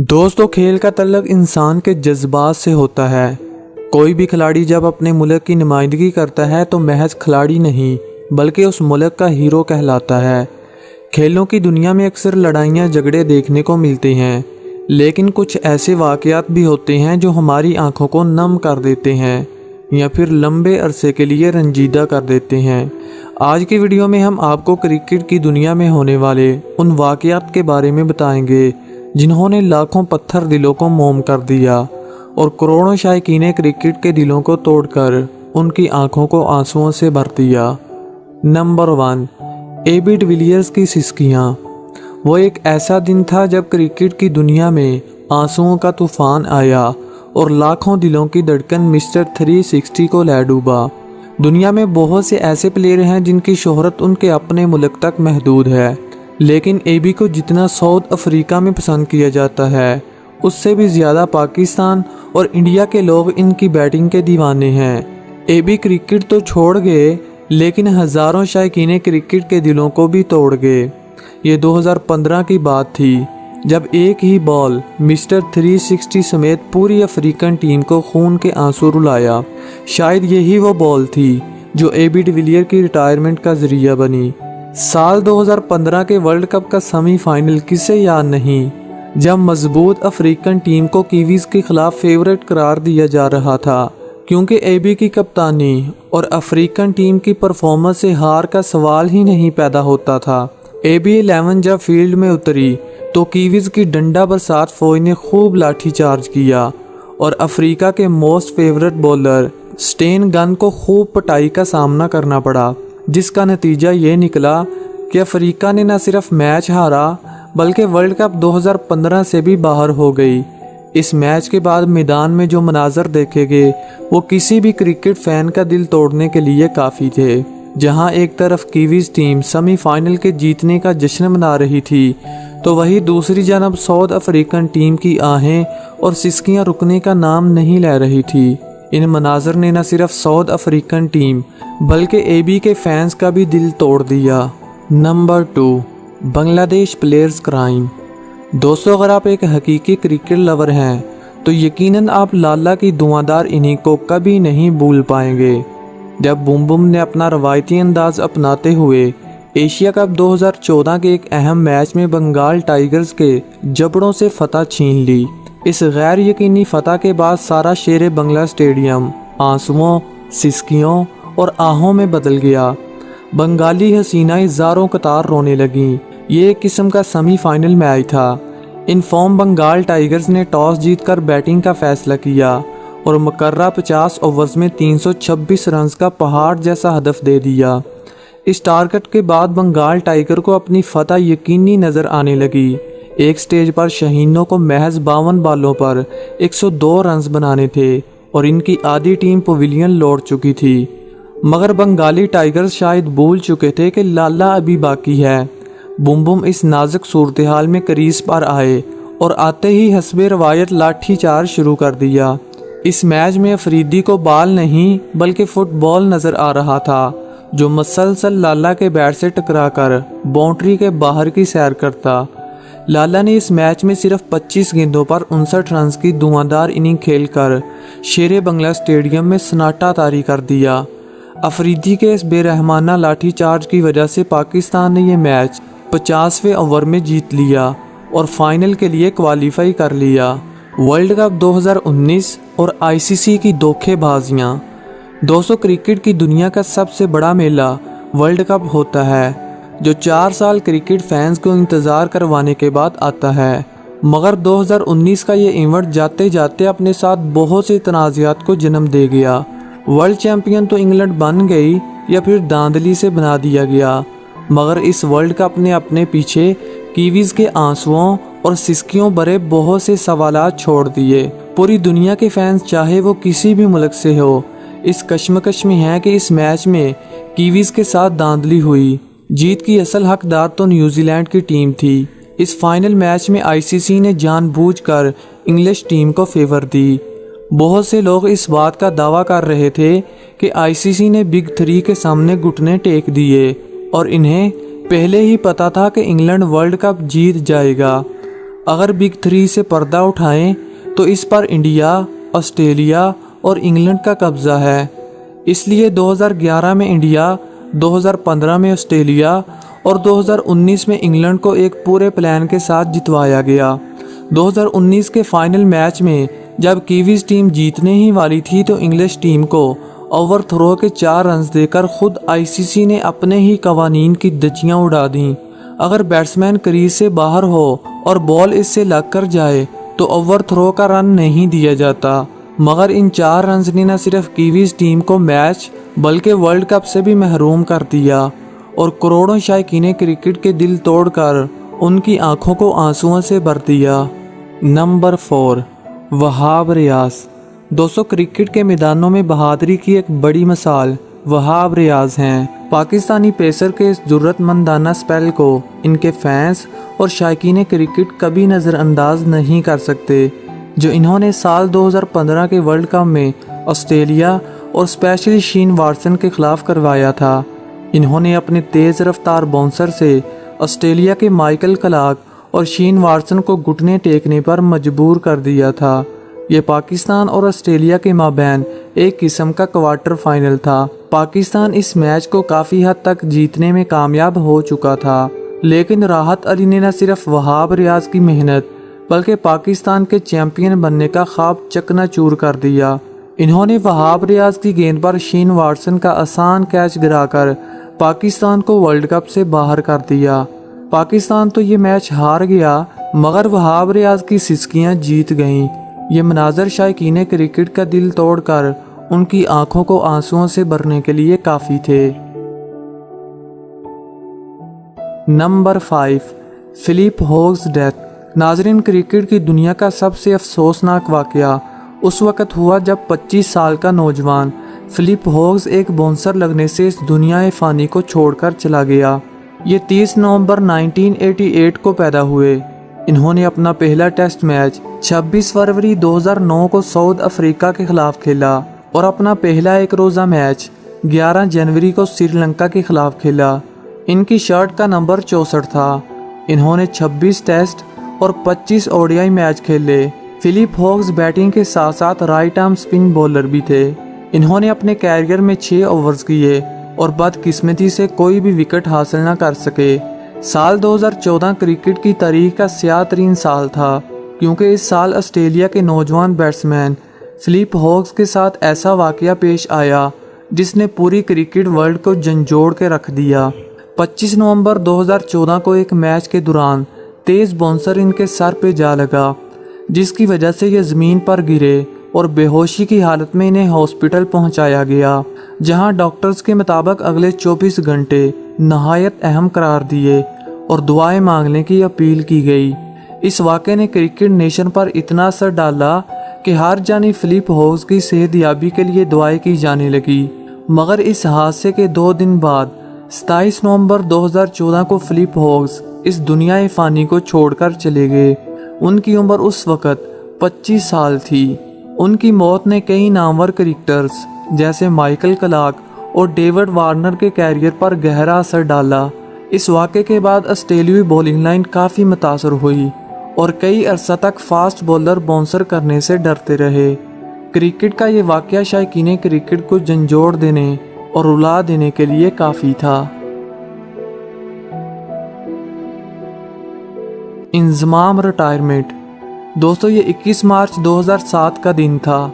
दोस्तों, खेल का तल्लुक़ इंसान के जज्बात से होता है। कोई भी खिलाड़ी जब अपने मुल्क की नुमाइंदगी करता है तो महज खिलाड़ी नहीं बल्कि उस मुल्क का हीरो कहलाता है। खेलों की दुनिया में अक्सर लड़ाइयाँ झगड़े देखने को मिलते हैं, लेकिन कुछ ऐसे वाक़यात भी होते हैं जो हमारी आंखों को नम कर देते हैं या फिर लंबे अरसे के लिए रंजीदा कर देते हैं। आज की वीडियो में हम आपको क्रिकेट की दुनिया में होने वाले उन वाक़यात के बारे में बताएंगे जिन्होंने लाखों पत्थर दिलों को मोम कर दिया और करोड़ों शायकीन क्रिकेट के दिलों को तोड़कर उनकी आंखों को आंसुओं से भर दिया। नंबर 1, एबी डिविलियर्स की सिसकियाँ। वो एक ऐसा दिन था जब क्रिकेट की दुनिया में आंसुओं का तूफान आया और लाखों दिलों की धड़कन मिस्टर 360 को ले डूबा। दुनिया में बहुत से ऐसे प्लेयर हैं जिनकी शोहरत उनके अपने मुल्क तक महदूद है, लेकिन एबी को जितना साउथ अफ्रीका में पसंद किया जाता है उससे भी ज़्यादा पाकिस्तान और इंडिया के लोग इनकी बैटिंग के दीवाने हैं। एबी क्रिकेट तो छोड़ गए लेकिन हज़ारों शायकीन क्रिकेट के दिलों को भी तोड़ गए। ये 2015 की बात थी जब एक ही बॉल मिस्टर 360 समेत पूरी अफ्रीकन टीम को खून के आंसू रुलाया। शायद यही वो बॉल थी जो एबी डिविलियर की रिटायरमेंट का ज़रिया बनी। साल 2015 के वर्ल्ड कप का सेमीफाइनल किसे याद नहीं, जब मजबूत अफ्रीकन टीम को कीवीज़ के खिलाफ फेवरेट करार दिया जा रहा था क्योंकि एबी की कप्तानी और अफ्रीकन टीम की परफॉर्मेंस से हार का सवाल ही नहीं पैदा होता था। एबी 11 जब फील्ड में उतरी तो कीवीज़ की डंडा बरसात फौज ने खूब लाठीचार्ज किया और अफ्रीका के most favourite bowler Sten gun को खूब पिटाई का सामना करना पड़ा, जिसका नतीजा ये निकला कि अफ्रीका ने न सिर्फ मैच हारा बल्कि वर्ल्ड कप 2015 से भी बाहर हो गई। इस मैच के बाद मैदान में जो मनाजर देखे गए वो किसी भी क्रिकेट फैन का दिल तोड़ने के लिए काफ़ी थे। जहां एक तरफ कीवीज़ टीम सेमीफाइनल के जीतने का जश्न मना रही थी तो वहीं दूसरी जानब साउथ अफ्रीकन टीम की आहें और सिसकियां रुकने का नाम नहीं ले रही थी। इन मनाजर ने न सिर्फ साउथ अफ्रीकन टीम बल्कि एबी के फैंस का भी दिल तोड़ दिया। Number 2, Bangladesh players crime. दोस्तों, अगर आप एक हकीकी क्रिकेट लवर हैं तो यकीनन आप लाला की धुआंधार इनिंग को कभी नहीं भूल पाएंगे, जब बुम बुम ने अपना रवायती अंदाज अपनाते हुए एशिया कप 2014 के एक अहम मैच में बंगाल टाइगर्स के जबड़ों से फतह छीन ली। इस गैर यकीनी फतह के बाद सारा शेर बंगला स्टेडियम आंसुओं, सिसकियों और आहों में बदल गया। बंगाली हसीनाएं ज़ारों कतार रोने लगीं। ये एक किस्म का सेमीफाइनल मैच था। इन फॉर्म बंगाल टाइगर्स ने टॉस जीतकर बैटिंग का फैसला किया और मुकर्रा 50 ओवर्स में 326 रन का पहाड़ जैसा हदफ दे दिया। इस टारगेट के बाद बंगाल टाइगर को अपनी फतह यकीनी नज़र आने लगी। एक स्टेज पर शहीनों को महज 52 बालों पर 102 रन बनाने थे और इनकी आधी टीम पवेलियन लौट चुकी थी। मगर बंगाली टाइगर्स शायद भूल चुके थे कि लाला अभी बाकी है। बुम बुम इस नाजुक सूरत हाल में क्रीज पर आए और आते ही हस्बे रवायत लाठी चार्ज शुरू कर दिया। इस मैच में अफरीदी को बाल नहीं बल्कि फुटबॉल नज़र आ रहा था, जो मसलसल लाला के बैट से टकराकर बाउंड्री के बाहर की सैर करता। लाला ने इस मैच में सिर्फ 25 गेंदों पर 59 रन की धुआंधार इनिंग खेलकर शेरे बंगला स्टेडियम में सन्नाटा तारी कर दिया। अफरीदी के इस बेरहमाना लाठीचार्ज की वजह से पाकिस्तान ने यह मैच 50वें ओवर में जीत लिया और फाइनल के लिए क्वालिफाई कर लिया। वर्ल्ड कप 2019 और आईसीसी की धोखेबाजियाँ। दोस्तों, क्रिकेट की दुनिया का सबसे बड़ा मेला वर्ल्ड कप होता है, जो 4 साल क्रिकेट फैंस को इंतज़ार करवाने के बाद आता है। मगर 2019 का ये इवेंट जाते जाते अपने साथ बहुत से तनाज़ात को जन्म दे गया। वर्ल्ड चैम्पियन तो इंग्लैंड बन गई या फिर धांधली से बना दिया गया, मगर इस वर्ल्ड कप ने अपने पीछे कीवीज़ के आंसुओं और सिसकियों भरे बहुत से सवालात छोड़ दिए। पूरी दुनिया के फैंस, चाहे वो किसी भी मुल्क से हो, इस कश्मकश में है कि इस मैच में कीवीज़ के साथ धांधली हुई। जीत की असल हकदार तो न्यूजीलैंड की टीम थी। इस फाइनल मैच में आईसीसी ने जानबूझकर इंग्लिश टीम को फेवर दी। बहुत से लोग इस बात का दावा कर रहे थे कि आईसीसी ने बिग 3 के सामने घुटने टेक दिए और इन्हें पहले ही पता था कि इंग्लैंड वर्ल्ड कप जीत जाएगा। اگر بگ تھری سے پردہ اٹھائیں تو اس پر انڈیا، آسٹریلیا اور انگلینڈ کا قبضہ ہے۔ اس لیے 2011 میں انڈیا، 2015 میں آسٹریلیا اور 2019 میں انگلینڈ کو ایک پورے پلان کے ساتھ جتوایا گیا۔ 2019 کے فائنل میچ میں جب کیویز ٹیم جیتنے ہی والی تھی تو انگلش ٹیم کو اوور تھرو کے 4 رنز دے کر خود آئی سی سی نے اپنے ہی قوانین کی دھجیاں اڑا دیں۔ اگر بیٹسمین کریز سے باہر ہو اور بال اس سے لگ کر جائے تو اوور تھرو کا رن نہیں دیا جاتا، مگر ان 4 رنز نے نہ صرف کیویز ٹیم کو میچ بلکہ ورلڈ کپ سے بھی محروم کر دیا اور کروڑوں شائقین کرکٹ کے دل توڑ کر ان کی آنکھوں کو آنسوؤں سے بھر دیا۔ نمبر 4، وہاب ریاض۔ دوستو، کرکٹ کے میدانوں میں بہادری کی ایک بڑی مثال وہاب ریاض ہیں۔ پاکستانی پیسر کے اس جرأت مندانہ سپیل کو ان کے فینس اور شائقین کرکٹ کبھی نظر انداز نہیں کر سکتے، جو انہوں نے سال 2015 کے ورلڈ کپ میں آسٹریلیا اور اسپیشلی شین واٹسن کے خلاف کروایا تھا۔ انہوں نے اپنے تیز رفتار باؤنسر سے آسٹریلیا کے مائیکل کلارک اور شین واٹسن کو گھٹنے ٹیکنے پر مجبور کر دیا تھا۔ یہ پاکستان اور آسٹریلیا کے مابین ایک قسم کا کوارٹر فائنل تھا۔ پاکستان اس میچ کو کافی حد تک جیتنے میں کامیاب ہو چکا تھا، لیکن راحت علی نے نہ صرف وہاب ریاض کی محنت بلکہ پاکستان کے چیمپئن بننے کا خواب چکنا چور کر دیا۔ انہوں نے وہاب ریاض کی گیند پر شین واٹسن کا آسان کیچ گرا کر پاکستان کو ورلڈ کپ سے باہر کر دیا۔ پاکستان تو یہ میچ ہار گیا، مگر وہاب ریاض کی سسکیاں جیت گئیں۔ یہ مناظر شائقین کرکٹ کا دل توڑ کر ان کی آنکھوں کو آنسوؤں سے بھرنے کے لیے کافی تھے۔ Number 5، Phillip Hughes death. ناظرین، کرکٹ کی دنیا کا سب سے افسوسناک واقعہ اس وقت ہوا جب 25 سال کا نوجوان فلپ ہوگز ایک باؤنسر لگنے سے اس دنیا فانی کو چھوڑ کر چلا گیا۔ یہ 30 نومبر 1988 کو پیدا ہوئے۔ انہوں نے اپنا پہلا ٹیسٹ میچ 26 فروری 2009 کو ساؤتھ افریقہ کے خلاف کھیلا اور اپنا پہلا ایک روزہ میچ 11 جنوری کو سری لنکا کے خلاف کھیلا۔ ان کی شرٹ کا نمبر 64 تھا۔ انہوں نے 26 ٹیسٹ اور 25 اوڈیائی میچ کھیلے۔ فلپ ہوگز بیٹنگ کے ساتھ ساتھ رائٹ آرم سپن بولر بھی تھے۔ انہوں نے اپنے کیریئر میں 6 اوورز کیے اور بدقسمتی سے کوئی بھی وکٹ حاصل نہ کر سکے۔ سال 2014 کرکٹ کی تاریخ کا سیاہ ترین سال تھا، کیونکہ اس سال آسٹریلیا کے نوجوان بیٹسمین فلپ ہوگز کے ساتھ ایسا واقعہ پیش آیا جس نے پوری کرکٹ ورلڈ کو جھنجھوڑ کے رکھ دیا۔ 25 نومبر 2014 کو ایک میچ کے دوران تیز باؤنسر ان کے سر پہ جا لگا، جس کی وجہ سے یہ زمین پر گرے اور بے ہوشی کی حالت میں انہیں ہاسپٹل پہنچایا گیا، جہاں ڈاکٹرز کے مطابق اگلے 24 گھنٹے نہایت اہم قرار دیے اور دعائیں مانگنے کی اپیل کی گئی۔ اس واقعے نے کرکٹ نیشن پر اتنا اثر ڈالا کہ ہر جانب فلپ ہوگز کی صحت یابی کے لیے دعائیں کی جانے لگی۔ مگر اس حادثے کے 2 دن بعد 27 نومبر 2014 کو فلپ ہوگز اس دنیا فانی کو چھوڑ کر چلے گئے۔ ان کی عمر اس وقت 25 سال تھی۔ ان کی موت نے کئی نامور کرکٹرز جیسے مائیکل کلارک اور ڈیوڈ وارنر کے کیریئر پر گہرا اثر ڈالا۔ اس واقعے کے بعد آسٹریلوی بولنگ لائن کافی متاثر ہوئی اور کئی عرصہ تک فاسٹ بولر باؤنسر کرنے سے ڈرتے رہے۔ کرکٹ کا یہ واقعہ شائقین کرکٹ کو جھنجھوڑ دینے اور رلا دینے کے لیے کافی تھا۔ انضمام ریٹائرمنٹ۔ دوستو، یہ 21 مارچ 2007 کا دن تھا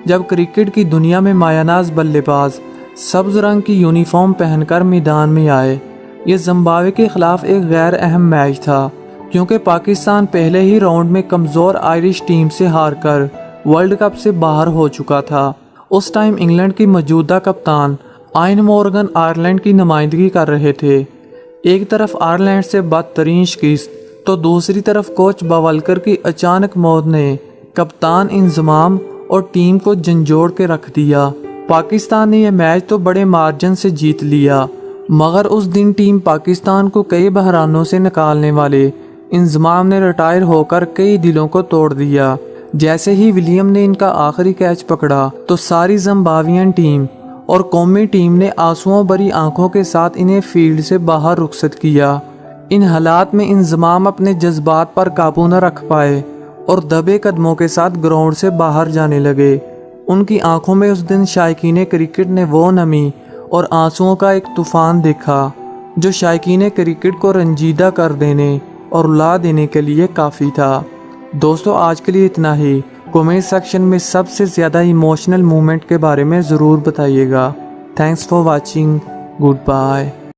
جب کرکٹ کی دنیا میں مایہ ناز بلے باز سبز رنگ کی یونیفارم پہن کر میدان میں آئے۔ یہ زمبابوے کے خلاف ایک غیر اہم میچ تھا، کیونکہ پاکستان پہلے ہی راؤنڈ میں کمزور آئرش ٹیم سے ہار کر ورلڈ کپ سے باہر ہو چکا تھا۔ اس ٹائم انگلینڈ کی موجودہ کپتان آئن مورگن آئرلینڈ کی نمائندگی کر رہے تھے۔ ایک طرف آئرلینڈ سے بدترین شکست تو دوسری طرف کوچ باولکر کی اچانک موت نے کپتان انضمام اور ٹیم کو جھنجھوڑ کے رکھ دیا۔ پاکستان نے یہ میچ تو بڑے مارجن سے جیت لیا، مگر اس دن ٹیم پاکستان کو کئی بحرانوں سے نکالنے والے انضمام نے ریٹائر ہو کر کئی دلوں کو توڑ دیا۔ جیسے ہی ولیم نے ان کا آخری کیچ پکڑا تو ساری زمبابوین ٹیم اور قومی ٹیم نے آنسوؤں بھری آنکھوں کے ساتھ انہیں فیلڈ سے باہر رخصت کیا۔ ان حالات میں انضمام اپنے جذبات پر قابو نہ رکھ پائے اور دبے قدموں کے ساتھ گراؤنڈ سے باہر جانے لگے۔ ان کی آنکھوں میں اس دن شائقین کرکٹ نے وہ نمی اور آنسوؤں کا ایک طوفان دیکھا جو شائقین کرکٹ کو رنجیدہ کر دینے اور رلا دینے کے لیے کافی تھا۔ دوستو آج کے لیے اتنا ہی۔ کمنٹ سیکشن میں سب سے زیادہ ایموشنل مومنٹ کے بارے میں ضرور بتائیے گا۔ Thanks for watching. Good bye.